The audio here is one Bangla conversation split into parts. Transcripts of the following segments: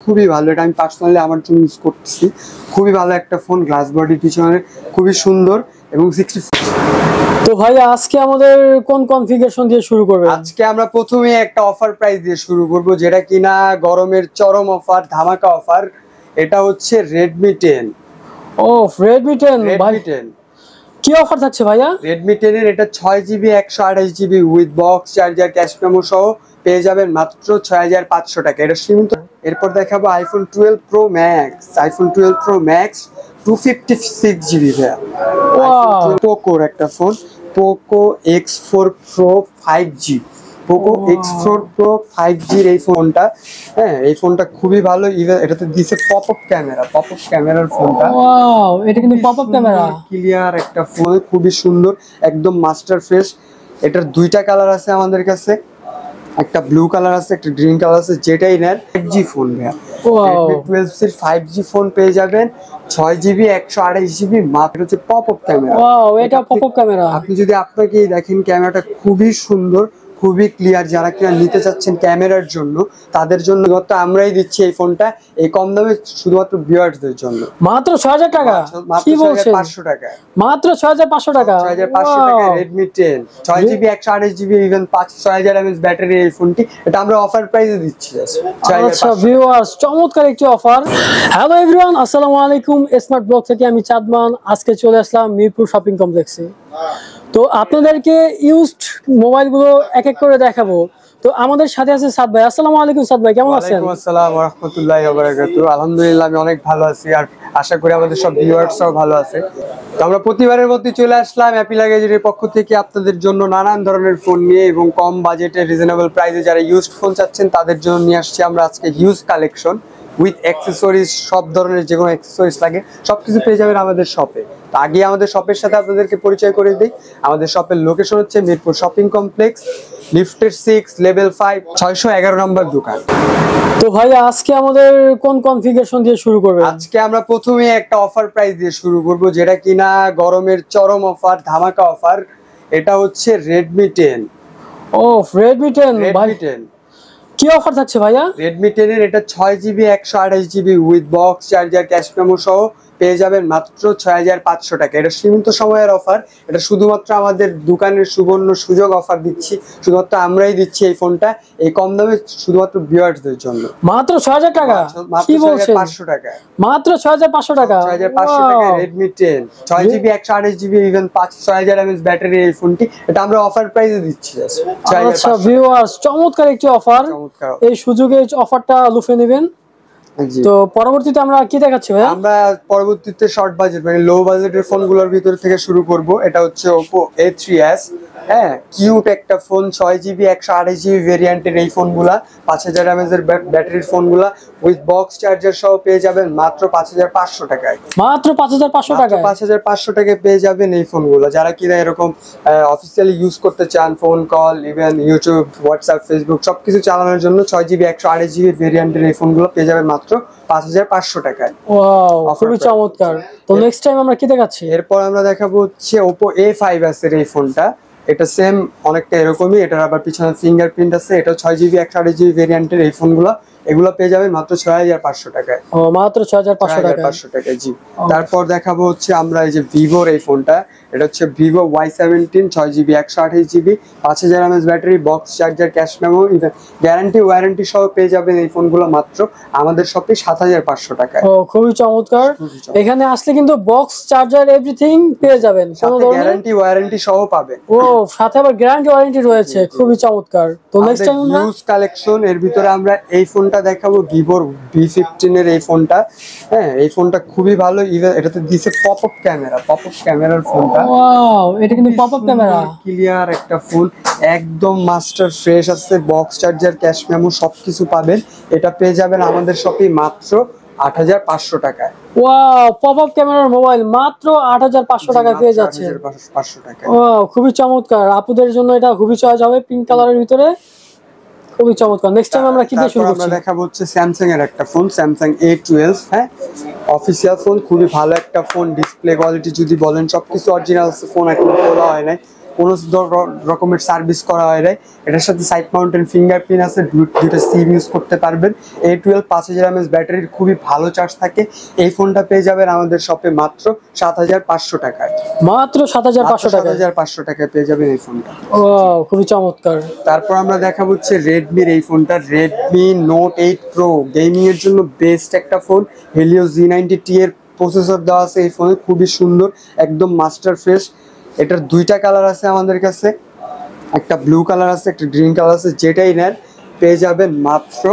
খুবই ভালো, এটা আমি পার্সোনালি আমার জন্য ইউজ করতেছি। খুবই ভালো একটা ফোন, গ্লাস বডি, পিছনে খুবই সুন্দর এবং 60। তো ভাই আজকে আমাদের কোন কনফিগারেশন দিয়ে শুরু করবে? আজকে আমরা প্রথমে একটা অফার প্রাইস দিয়ে শুরু করব, যেটা কিনা গরমের চরম অফার, ধামাকা অফার। এটা হচ্ছে Redmi 10। ও Redmi 10 ভাই, Redmi 10 কি অফার থাকছে ভাইয়া? Redmi 10 এর এটা 6GB 128GB with box charger cash memo সহ পেয়ে যাবেন মাত্র 6500 টাকা। এটা সীমিত। এরপর দেখাবো iPhone 12 Pro Max। IPhone 12 Pro Max 256GB ভাইয়া। পোকোর একটা phone, Poco X4 Pro 5G। Poco X4 Pro 5G এর এই ফোনটা, হ্যাঁ এই ফোনটা খুবই ভালো। এটাতে দিছে পপআপ ক্যামেরার ফোনটা। ওয়াও, এটা কিন্তু পপআপ ক্যামেরা, ক্লিয়ার একটা ফোন, খুবই সুন্দর, একদম মাস্টার ফ্রেশ। এটার দুইটা কালার আছে আমাদের কাছে, একটা ব্লু কালার আছে, একটা গ্রিন কালার আছে। যেটাই নেন 5G ফোন ভাইয়া। Redmi 12 এর 5G ফোন পেয়ে যাবেন 6GB 128GB মাত্র। হচ্ছে পপআপ ক্যামেরা। ওয়াও, এটা পপআপ ক্যামেরা। আপনি যদি আপনাকে দেখেন, ক্যামেরাটা খুবই সুন্দর, খুবই ক্লিয়ার। যারা কিনা নিতে চাচ্ছেন ক্যামেরার জন্য, তাদের জন্য আমরাই দিচ্ছি এই ফোনটা এই কম দামে, শুধুমাত্র ভিউয়ার্সদের জন্য। মাত্র 6000 টাকা? কি বলছেন? 500 টাকা মাত্র 6500 টাকা। 6500 টাকা Redmi 10 6GB 128GB even 6000 mAh battery এই ফোনটি। এটা আমরা অফার প্রাইসে দিচ্ছি। আচ্ছা ভিউয়ার্স, চমৎকার একটি অফার। হ্যালো এভরিওয়ান, আসসালামু আলাইকুম। স্মার্ট ব্লগ থেকে আমি চাঁদমান আজকে চলে আসলাম মিরপুর শপিং কমপ্লেক্সে। তো আপনাদেরকে ইউজড মোবাইলগুলো এক এক করে দেখাবো। তো আমাদের সাথে আছে সাদ ভাই। আসসালামু আলাইকুম সাদ ভাই, কেমন আছেন? ওয়ালাইকুম আসসালাম ওয়া রাহমাতুল্লাহি ওয়া বারাকাতুহু। আলহামদুলিল্লাহ আমি অনেক ভালো আছি, আর আশা করি আমাদের সব ভিউয়ার্সরাও ভালো আছে। তো আমরা প্রতিবারের মধ্যে চলে আসলাম হ্যাপি লাগেজের পক্ষ থেকে আপনাদের জন্য নানান ধরনের ফোন নিয়ে, এবং কম বাজেটে রিজনেবল প্রাইসে যারা ইউজড ফোন চাচ্ছেন তাদের জন্য নিয়ে আসছি আমরা আজকে হিউজ কালেকশন উইথ অ্যাক্সেসরিজ। সব ধরনের যে কোনো অ্যাক্সেসরিজ লাগে সবকিছু পেয়ে যাবেন আমাদের শপে। তো আগে আমাদের শপের সাথে আপনাদেরকে পরিচয় করে দিই। আমাদের শপের লোকেশন হচ্ছে মিরপুর শপিং কমপ্লেক্স, লিফটের 6 লেভেল 5 611 নম্বর দোকান। তো ভাই আজকে আমাদের কোন কনফিগারেশন দিয়ে শুরু করবে? আজকে আমরা প্রথমে একটা অফার প্রাইস দিয়ে শুরু করব, যেটা কিনা গরমের চরম অফার, ধামাকা অফার। এটা হচ্ছে Redmi 10। ও Redmi 10 ভাই, 10 কি অফার থাকছে ভাইয়া? Redmi 10 এর এটা 6GB 128GB with box charger cash memo সহ পেয়ে যাবেন মাত্র 6500 টাকা। এটা সীমিত সময়ের অফার। এটা শুধুমাত্র আমাদের দোকানের সুবর্ণ সুযোগ অফার দিচ্ছি, শুধুমাত্র আমরাই দিচ্ছি এই ফোনটা এই কম দামে শুধুমাত্র ভিউয়ার্সদের জন্য। মাত্র 6000 টাকা? কি বলছেন? 500 টাকা। মাত্র 6500 টাকা। 6500 টাকা Redmi 10 6GB 128GB even 6000 mAh battery এই ফোনটি। এটা আমরা অফার প্রাইসে দিচ্ছি। আচ্ছা ভিউয়ার্স, চমৎকার একটি অফার। এই সুযোগে অফারটা লুফে নেবেন। তো পরবর্তীতে আমরা কি দেখাচ্ছি ভাই? আমরা পরবর্তীতে শর্ট বাজেট মানে লো বাজেটের ফোনগুলোর ভিতর থেকে শুরু করব। এটা হচ্ছে Oppo A3s। হ্যাঁ, কিউট একটা ফোন, 6GB 128GB ভেরিয়েন্টের এই ফোনগুলা, 5000 mAh এর ব্যাটারির ফোনগুলা উইথ বক্স চার্জার সহ পেয়ে যাবেন মাত্র 5500 টাকায়। মাত্র 5500 টাকায়? 5500 টাকায় পেয়ে যাবেন এই ফোনগুলো। যারা কিনা এরকম অফিসিয়ালি ইউজ করতে চান, phone call, even YouTube, WhatsApp, Facebook সবকিছু চালানোর জন্য 6GB 128GB ভেরিয়েন্টের এই ফোনগুলো পেয়ে যাবেন মাত্র 5500 টাকায়। ওয়াও, খুবই চমৎকার। তো নেক্সট টাইম আমরা কি দেখাচ্ছি? এরপর আমরা দেখাবো হচ্ছে Oppo A5s এর এই ফোনটা। এটা সেম অনেকটা এরকমই, এটার আবার পিছনে ফিঙ্গারপ্রিন্ট আছে। এটা 6GB 128GB ভেরিয়েন্টের এই ফোনগুলো, এগুলো পেয়ে যাবেন মাত্র 6500 টাকায়। ও মাত্র 6500 টাকায় জি। তারপর দেখাবো হচ্ছে আমরা এই যে ভিভোর এই ফোনটা। এটা হচ্ছে Vivo Y17 6GB 128GB 5000 mAh battery, box charger, cash memo, guarantee warranty সহ পেয়ে যাবেন এই ফোনগুলো মাত্র আমাদের শপে 7500 টাকায়। ও খুবই চমৎকার। এখানে আসলে কিন্তু বক্স চার্জার এভরিথিং পেয়ে যাবেন, কোনো ধরনের গ্যারান্টি ওয়ারেন্টি সহ পাবেন। ও সাথে আবার গ্যারান্টি ওয়ারেন্টি রয়েছে, খুবই চমৎকার। তো নেক্সট টাইম আমরা নিউজ কালেকশন এর ভিতরে আমরা এই ফোনটা দেখাবো, Vivo V15 এর এই ফোনটা। হ্যাঁ, এই ফোনটা খুবই ভালো। এটাতে দিছে পপআপ ক্যামেরার ফোনটা। ওয়াও, এটা কিন্তু পপআপ ক্যামেরা। ক্লিয়ার একটা ফোন, একদম মাস্টার ফ্রেশ আছে, বক্স চার্জার, ক্যাশ মেমো সবকিছু পাবেন। এটা পেয়ে যাবেন আমাদের শপে মাত্র 8500 টাকায়। ওয়াও, পপআপ ক্যামেরার মোবাইল মাত্র 8500 টাকা পেয়ে যাচ্ছে। 8500 টাকা। ওয়াও, খুবই চমৎকার। আপুদের জন্য এটা খুবই চয়েস হবে, পিঙ্ক কালারের ভিতরে, খুবই চমৎকার। নেক্সট টাইম আমরা কি দিয়ে শুরু করছি? আমরা দেখাবো হচ্ছে Samsung এর একটা ফোন, Samsung A12। হ্যাঁ, অফিসিয়াল ফোন, খুবই ভালো একটা ফোন। ডিসপ্লে কোয়ালিটি যদি বলেন সবকিছু অরিজিনাল ফোন, এখন খোলা হয় নাই। কোনো রকমের সার্ভিস করা হয় নাই। এটার সাথে সাইড মাউন্টেন ফিঙ্গারপ্রিন্ট আছে, দুইটা সিম ইউজ করতে পারবেন। A12 5000 mAh ব্যাটারির খুবই ভালো চার্জ থাকে। এই ফোনটা পেয়ে যাবেন আমাদের শপে মাত্র 7500 টাকায়। মাত্র 7500 টাকা, 7500 টাকায় পেয়ে যাবেন এই ফোনটা। ওয়াও খুবই চমৎকার। তারপর আমরা দেখাবো হচ্ছে রেডমির এই ফোনটা, রেডমি নোট 8 প্রো, গেমিং এর জন্য বেস্ট একটা ফোন। হেলিও Z90T এর প্রসেসর দেওয়া আছে এই ফোনে, খুবই সুন্দর, একদম মাস্টার ফ্রেশ। এটার দুইটা কালার আছে আমাদের কাছে, একটা ব্লু কালার আছে, একটা গ্রিন কালার আছে। যেটাই নেন পেয়ে যাবেন মাত্র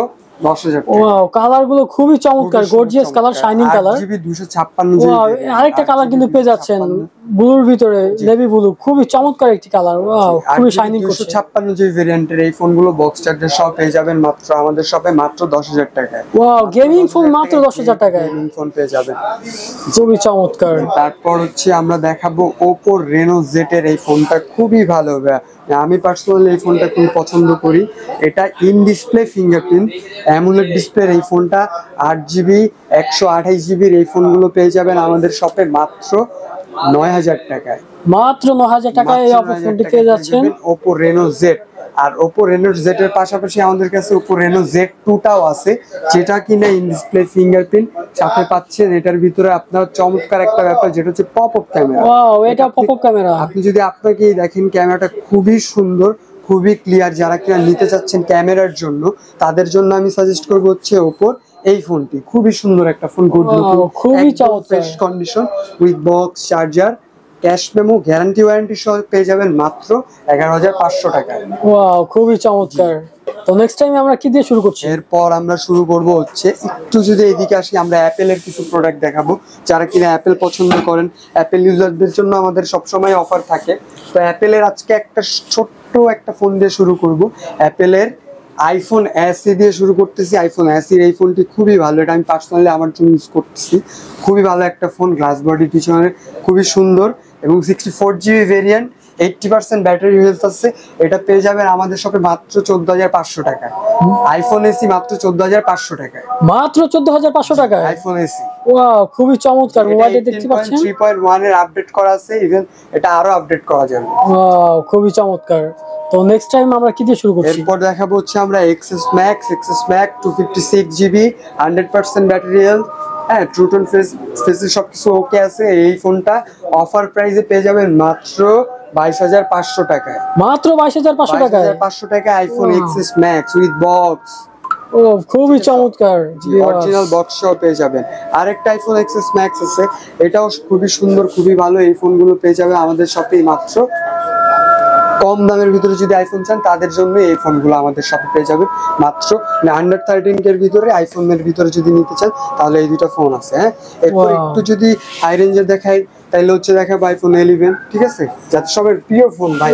10,000 টাকা। ওয়াও কালার গুলো খুবই চমৎকার, gorgeous colour, shining colour. 8GB 256GB। Wow আরেকটা কালার কিন্তু পেয়ে যাচ্ছেন ব্লুর ভিতরে, নেভি ব্লু, খুবই চমৎকার একটি কালার। ওয়াও খুবই শাইনিং করছে। 256GB ভেরিয়েন্টের এই ফোনগুলো বক্স চার্জার সহ পেয়ে যাবেন মাত্র আমাদের শপে মাত্র 10,000 টাকায়। ওয়াও গেমিং ফোন মাত্র 10,000 টাকায়, গেমিং ফোন পেয়ে যাবেন। খুবই চমৎকার। তারপর হচ্ছে আমরা দেখাবো Oppo Reno Z এর এই ফোনটা, খুবই ভালো। আমি পার্সোনালি এই ফোনটা খুব পছন্দ করি। এটা in display fingerprint amulet display এই ফোনটা, 8GB 128GB এই ফোনগুলো পেয়ে যাবেন আমাদের শপে মাত্র 9,000 টাকায়। মাত্র 9,000 টাকায় এই Oppo ফোনটি পেয়ে যাচ্ছেন। Oppo Reno Z। আর Oppo Reno Z এর পাশাপাশি আমাদের কাছে Oppo Reno Z2 টাও আছে, যেটা কিনা ইন ডিসপ্লে ফিঙ্গারপ্রিন্ট সাথে পাচ্ছেন। এটার ভিতরে আপনার চমৎকার একটা ব্যাপার, যেটা হচ্ছে পপ আপ ক্যামেরা। ওয়াও এটা পপ আপ ক্যামেরা। আপনি যদি আপনাকে দেখেন ক্যামেরাটা খুবই সুন্দর, খুবই ক্লিয়ার। যারা কিনা নিতে চাচ্ছেন ক্যামেরার জন্য, তাদের জন্য আমি সাজেস্ট করবো হচ্ছে Oppo এই ফোনটি। খুবই সুন্দর একটা ফোন, গুড লুকিং, খুবই চমৎকার, fresh condition, with box charger, cash memo, guarantee warranty সহ পেয়ে যাবেন মাত্র 11,500 টাকায়। ওয়াও খুবই চমৎকার। তো নেক্সট টাইম আমরা কি দিয়ে শুরু করছি? এরপর আমরা শুরু করব হচ্ছে, একটু যদি এদিকে আসি, আমরা অ্যাপেলের কিছু প্রোডাক্ট দেখাবো। যারা কিনা অ্যাপেল পছন্দ করেন, অ্যাপেল ইউজারদের জন্য আমাদের সবসময় অফার থাকে। তো অ্যাপেলের আজকে একটা ছোট্ট একটা ফোন দিয়ে শুরু করব। অ্যাপেলের আইফোন SE দিয়ে শুরু করতেছি। আইফোন SE এই ফোনটি খুবই ভালো, এটা আমি পার্সোনালি আমার জন্য ইউজ করতেছি। খুবই ভালো একটা ফোন, গ্লাস বডি পিছনে খুবই সুন্দর, এবং 64GB ভেরিয়েন্ট, 80% ব্যাটারি হেলথ আছে। এটা পেয়ে যাবেন আমাদের শপে মাত্র 14,500 টাকায়। আইফোন SE মাত্র 14,500 টাকায়। মাত্র 14,500 টাকায় আইফোন SE। ওয়াও খুবই চমৎকার। মোবাইলটা দেখতে পাচ্ছেন 3.1 এর আপডেট করা আছে, ইভেন এটা আরো আপডেট করা যাবে। ওয়াও খুবই চমৎকার। তো নেক্সট টাইম আমরা কি দিয়ে শুরু করছি? এরপর দেখাবো হচ্ছে আমরা XS Max 256GB, 100% battery health, হ্যাঁ, ট্রু টোন ফেস সবকিছু ওকে আছে। এই ফোনটা অফার প্রাইসে পেয়ে যাবেন মাত্র 22,500 টাকায়। মাত্র 22,500 টাকায় 22,500 টাকায় iPhone XS Max with box. ও খুবই চমৎকার, অরিজিনাল বক্স সহ পেয়ে যাবেন। আরেকটা আইফোন XS Max আছে, এটাও খুবই সুন্দর, খুবই ভালো। এই ফোনগুলো পেয়ে যাবে আমাদের শপে মাত্র। কম দামের ভিতরে যদি আইফোন চান, তাদের জন্য এই ফোনগুলো আমাদের শপে পেয়ে যাবেন মাত্র। আন্ডার 13 এর ভিতরে, আইফোনের ভিতরে যদি নিতে চান, তাহলে এই দুটো ফোন আছে। হ্যাঁ, এরপর একটু যদি হাই রেঞ্জের দেখাই, তাহলে হচ্ছে দেখাবো আইফোন 11, ঠিক আছে, যাতে সবার প্রিয় ফোন ভাই।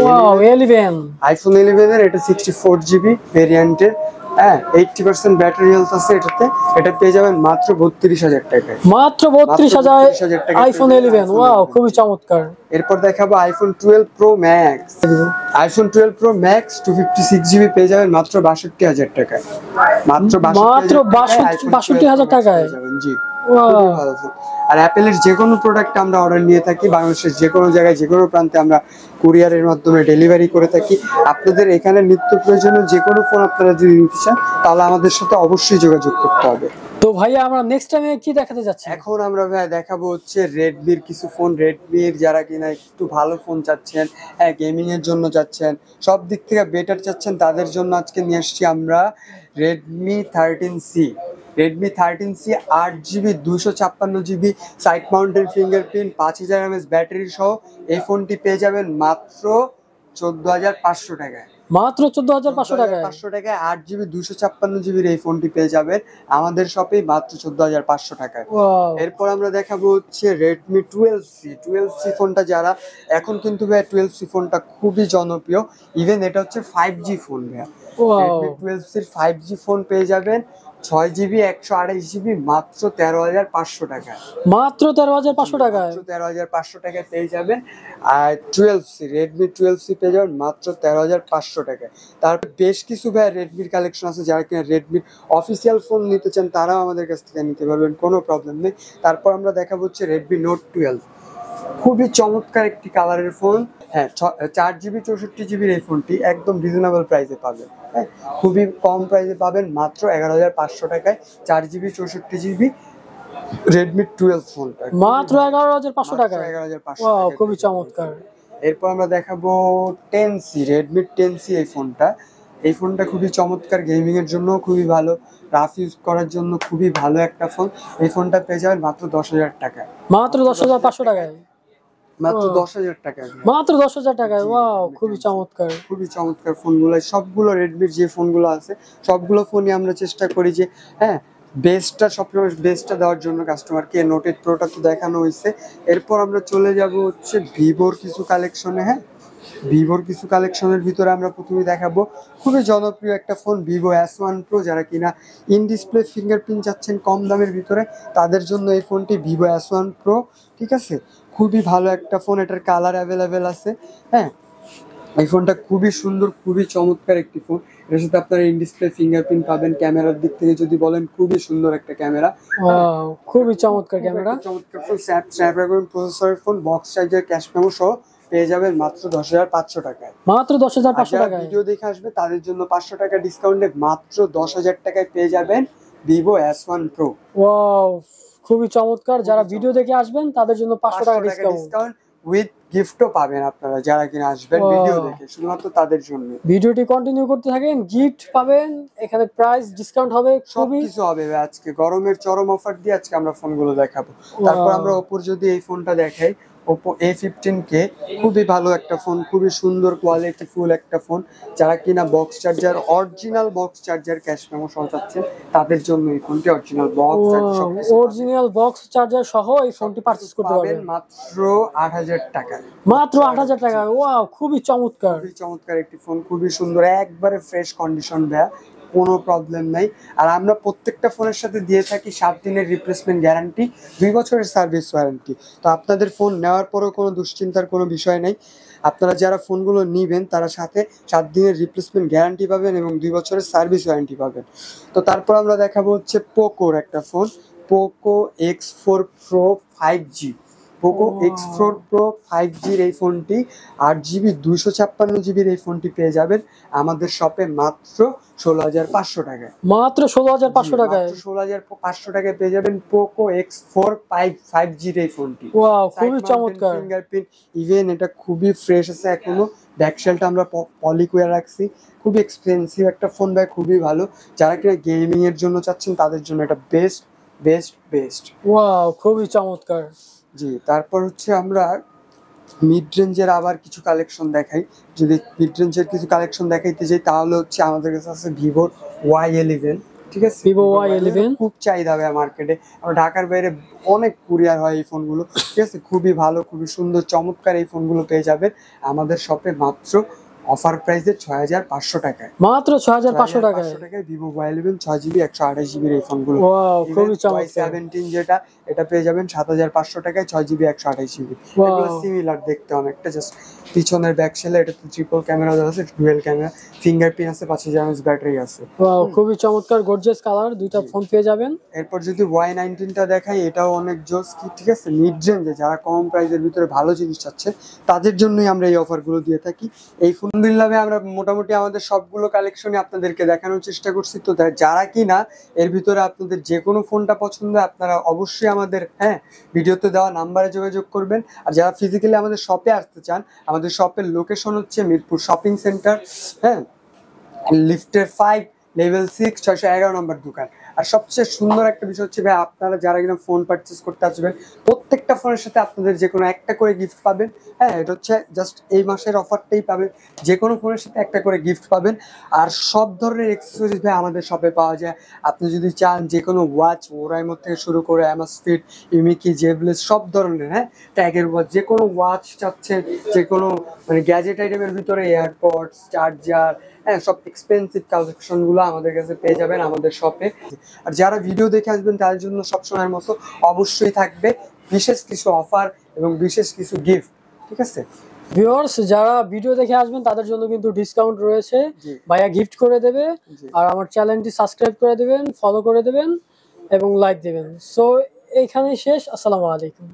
আইফোন 11 এর এটা 64GB ভেরিয়েন্টের, হ্যাঁ, 80% ব্যাটারি হেলথ আছে এটাতে। এটা পেয়ে যাবেন মাত্র 32,000 টাকায়। মাত্র 32,000 আইফোন 11। ওয়াও খুবই চমৎকার। এরপর দেখাবো iPhone 12 pro max. IPhone 12 pro max 256GB পেয়ে যাবেন মাত্র 62,000 টাকায়। মাত্র 62,000 টাকায় জি। আর অ্যাপেলের যে কোনো প্রোডাক্ট আমরা অর্ডার নিয়ে থাকি, বাংলাদেশের যে কোনো জায়গায় যে কোনো প্রান্তে আমরা কুরিয়ারের মাধ্যমে ডেলিভারি করে থাকি। আপনাদের এখানে নিত্য প্রয়োজনীয় যে কোনো ফোন আপনারা যদি নিতে চান, তাহলে আমাদের সাথে অবশ্যই যোগাযোগ করতে হবে। তো ভাইয়া আমরা নেক্সট টাইমে কি দেখাতে যাচ্ছি? এখন আমরা ভাই দেখাবো হচ্ছে রেডমির কিছু ফোন। রেডমির যারা কিনা একটু ভালো ফোন চাচ্ছেন, হ্যাঁ, গেমিং এর জন্য চাচ্ছেন, সব দিক থেকে বেটার চাচ্ছেন, তাদের জন্য আজকে নিয়ে আসছি আমরা Redmi 13C। Redmi 13C 8GB 256GB side mountain fingerprint, 5000 mAh battery সহ এই ফোনটি পেয়ে যাবেন মাত্র 14,500 টাকায়। মাত্র 14,500 টাকায় 500 টাকায় 8GB 256GB এই ফোনটি পেয়ে যাবেন আমাদের শপে মাত্র 14,500 টাকায়। এরপর আমরা দেখাবো হচ্ছে রেডমি 12C ফোনটা। যারা এখন কিন্তু ভাই 12C ফোনটা খুবই জনপ্রিয়, ইভেন এটা হচ্ছে 5G ফোন ভাই। রেডমি 12C 5G ফোন পেয়ে যাবেন 6GB 128GB মাত্র 13,500 টাকায়। মাত্র 13,500 টাকায় 13,500 টাকায় পেয়ে যাবেন। আর 12C রেডমি 12C পেয়ে যাবেন মাত্র 13,500 টাকায়। তারপর বেশ কিছু ভাই রেডমির কালেকশন আছে, যারা কিনা রেডমির অফিসিয়াল ফোন নিতে চান, তারাও আমাদের কাছ থেকে নিতে পারবেন, কোনো প্রবলেম নেই। তারপর আমরা দেখাবো হচ্ছে রেডমি নোট 12, খুবই চমৎকার একটি কালারের ফোন। হ্যাঁ 4 GB 64 GB এই ফোনটি একদম রিজনেবল প্রাইসে পাবেন। হ্যাঁ, খুবই কম প্রাইসে পাবেন, মাত্র 11,500 টাকায় 4 GB 64 GB রেডমি 12 ফোনটা মাত্র 11,500 টাকায়। 11,500 ওয়াও, টাকায় খুবই পেয়ে যাবেন। চমৎকার। এরপর আমরা দেখাবো 10C, রেডমি 10C এই ফোনটা। এই ফোনটা খুবই চমৎকার, গেমিং এর জন্য খুবই ভালো, রাফ ইউজ করার জন্য খুবই ভালো একটা ফোন। এই ফোনটা পেয়ে যাবেন মাত্র 10,000 টাকায়। মাত্র 10,500 টাকায়। মাত্র ও। 10,000 টাকায়। মাত্র 10,000 টাকায়। ওয়াও, খুবই চমৎকার। খুবই চমৎকার ফোনগুলো, সবগুলো রেডমির যে ফোনগুলো আছে সবগুলো ফোনই আমরা চেষ্টা করি যে হ্যাঁ বেস্টটা, সবসময় বেস্টটা দেওয়ার জন্য কাস্টমারকে। নোট 8 প্রোটা তো দেখানো হয়েছে। এরপর আমরা চলে যাব হচ্ছে ভিভোর কিছু কালেকশনে। হ্যাঁ, ভিভোর কিছু কালেকশনের ভিতরে আমরা প্রথমে দেখাবো খুবই জনপ্রিয় একটা ফোন, ভিভো S1 Pro। যারা কিনা ইন ডিসপ্লে ফিঙ্গারপ্রিন্ট চাচ্ছেন কম দামের ভিতরে, তাদের জন্য এই ফোনটি ভিভো S1 Pro। ঠিক আছে, খুবই ভালো একটা ফোন, এটার কালার অ্যাভেলেবেল আছে। হ্যাঁ, এই ফোনটা খুবই সুন্দর, খুবই চমৎকার একটি ফোন। এর সাথে আপনারা ইন ডিসপ্লে ফিঙ্গারপ্রিন্ট পাবেন। ক্যামেরার দিক থেকে যদি বলেন, খুবই সুন্দর একটা ক্যামেরা। ওয়াও, খুবই চমৎকার ক্যামেরা। চমৎকার ফোন, স্ন্যাপড্রাগন প্রসেসরের phone, box charger, cash memo সহ পেয়ে যাবেন মাত্র 10,500 টাকায়। মাত্র 10,500 যারা টাকায়। ভিডিও দেখে আসবে তাদের জন্য 500 টাকা ডিসকাউন্টে মাত্র 10,000 টাকায় পেয়ে যাবেন ভিভো S1 Pro। ওয়াও, খুবই চমৎকার। যারা ভিডিও দেখে আসবেন তাদের জন্য 500 টাকা ডিসকাউন্ট। উইথ গিফটও পাবেন আপনারা যারা কিনা আসবেন Wow. ভিডিও দেখে, শুধুমাত্র তাদের জন্য। ভিডিওটি কন্টিনিউ করতে থাকেন, গিফট পাবেন, এখানে প্রাইস ডিসকাউন্ট হবে খুবই। সবকিছু হবে ভাই। আজকে গরমের চরম অফার দিয়ে আজকে আমরা ফোনগুলো দেখাবো। তারপর আমরা ওপোর যদি এই ফোনটা দেখাই, ওপো A15K, খুবই ভালো একটা ফোন, খুবই সুন্দর কোয়ালিটি ফুল একটা ফোন। যারা কিনা box charger, original box charger, cash memo সহ চাচ্ছেন তাদের জন্য এই ফোনটি অরিজিনাল বক্স চার্জার সবকিছু অরিজিনাল বক্স চার্জার সহ এই ফোনটি পারচেজ করতে পাবেন পারবেন মাত্র 8,000 টাকায়। মাত্র 8,000 টাকায়। ওয়াও, খুবই চমৎকার। খুবই চমৎকার একটি ফোন, খুবই সুন্দর, একবারে ফ্রেশ কন্ডিশন দেয়া, কোনো প্রবলেম নাই। আর আমরা প্রত্যেকটা ফোনের সাথে দিয়ে থাকি 7 দিনের রিপ্লেসমেন্ট গ্যারান্টি, 2 বছরের সার্ভিস ওয়ারেন্টি। তো আপনাদের ফোন নেওয়ার পরেও কোনো দুশ্চিন্তার কোনো বিষয় নেই। আপনারা যারা ফোনগুলো নিবেন তারা সাথে 7 দিনের রিপ্লেসমেন্ট গ্যারান্টি পাবেন এবং 2 বছরের সার্ভিস ওয়ারেন্টি পাবেন। তো তারপর আমরা দেখাবো হচ্ছে পোকোর একটা phone, Poco X4 Pro 5G। Poco X4 Pro 5Gর এই ফোনটি 8GB 256GB এই ফোনটি পেয়ে যাবেন আমাদের শপে মাত্র 16,500 টাকায়। মাত্র 16,500 টাকায়। 16,500 টাকায় পেয়ে যাবেন পোকো X4 5Gর এই ফোনটি। ওয়াও, খুবই চমৎকার। ফিঙ্গারপ্রিন্ট, ইভেন এটা খুবই ফ্রেশ আছে এখনো। ব্যাকশেলটা আমরা পলি করে রাখছি। খুবই এক্সপেন্সিভ একটা ফোন ভাই, খুবই ভালো। যারা কিনা গেমিং এর জন্য চাচ্ছেন তাদের জন্য এটা বেস্ট বেস্ট বেস্ট। ওয়াও, খুবই চমৎকার। জি, তারপর হচ্ছে আমরা মিড রেঞ্জের আবার কিছু কালেকশন দেখাই। যদি মিড রেঞ্জের কিছু কালেকশন দেখাইতে যাই তাহলে হচ্ছে আমাদের কাছে আছে ভিভোর Y11। ঠিক আছে, Vivo Y11 খুব চাহিদা ভাই মার্কেটে। আমরা ঢাকার বাইরে অনেক কুরিয়ার হয় এই ফোনগুলো। ঠিক আছে, খুবই ভালো, খুবই সুন্দর, চমৎকার এই ফোনগুলো পেয়ে যাবেন আমাদের শপে মাত্র অফার প্রাইসে 6,500 টাকায়। মাত্র 6,500 টাকায়। ভিভো Y11 6GB 128GB এই ফোনগুলো। ওয়াও, খুবই চমৎকার। Y17 যেটা, এটা পেয়ে যাবেন 7,500 টাকায় 6GB 128GB। Wow. এগুলো সিমিলার দেখতে অনেকটা, জাস্ট পিছনের ব্যাক সেলে এটাতে ট্রিপল ক্যামেরা দেওয়া আছে, ডুয়েল ক্যামেরা, ফিঙ্গারপ্রিন্ট আছে, 5000 mAh ব্যাটারি আছে। ওয়াও, খুবই চমৎকার, গর্জিয়াস কালার, দুইটা ফোন পেয়ে যাবেন। এরপর যদি Y19টা দেখাই, এটাও অনেক জোস। ঠিক আছে, মিড রেঞ্জে যারা কম প্রাইসের ভিতরে ভালো জিনিস চাচ্ছে তাদের জন্যই আমরা এই অফারগুলো দিয়ে থাকি। এই ফোন বিল্লামে আমরা মোটামুটি আমাদের সবগুলো কালেকশনই আপনাদেরকে দেখানোর চেষ্টা করছি। তো যারা কিনা এর ভিতরে আপনাদের যে কোনো ফোনটা পছন্দ, আপনারা অবশ্যই আমাদের ভিডিওতে দেওয়া নাম্বারে যোগাযোগ করবেন। আর যারা ফিজিক্যালি আমাদের শপে আসতে চান, আমাদের শপের লোকেশন হচ্ছে মিরপুর শপিং সেন্টার, লিফটের 5, লেভেল 6, 611 নম্বর দোকান। আর সবচেয়ে সুন্দর একটা বিষয় হচ্ছে ভাই, আপনারা যারা কিনা ফোন পারচেস করতে আসবেন প্রত্যেকটা ফোনের সাথে আপনাদের যে কোনো একটা করে গিফট পাবেন। এটা হচ্ছে জাস্ট এই মাসের অফারটাই পাবেন, যে কোনো ফোনের সাথে একটা করে গিফট পাবেন। আর সব ধরনের অ্যাক্সেসরিজ ভাই আমাদের শপে পাওয়া যায়। আপনি যদি চান যে কোনো ওয়াচ, ওরাইমো থেকে শুরু করে অ্যামাসফিট, ইমিকি, জেবলেস, সব ধরনের ট্যাগের ওয়াচ, যে কোনো ওয়াচ চাচ্ছেন, যে কোনো মানে গ্যাজেট আইটেমের ভিতরে এয়ারপডস, চার্জার, সব এক্সপেন্সিভ কালেকশনগুলো আমাদের কাছে পেয়ে যাবেন আমাদের শপে। আর যারা ভিডিও দেখে আসবেন তাদের জন্য সবসময়ের মতো অবশ্যই থাকবে বিশেষ কিছু অফার এবং বিশেষ কিছু গিফট। ঠিক আছে ভিউয়ার্স, যারা ভিডিও দেখে আসবেন তাদের জন্য কিন্তু ডিসকাউন্ট রয়েছে, জি। ভাইয়া গিফট করে দেবে। জি। আর আমার চ্যানেলটি সাবস্ক্রাইব করে দেবেন, ফলো করে দেবেন এবং লাইক দেবেন। সো এইখানেই শেষ। আসসালামু আলাইকুম।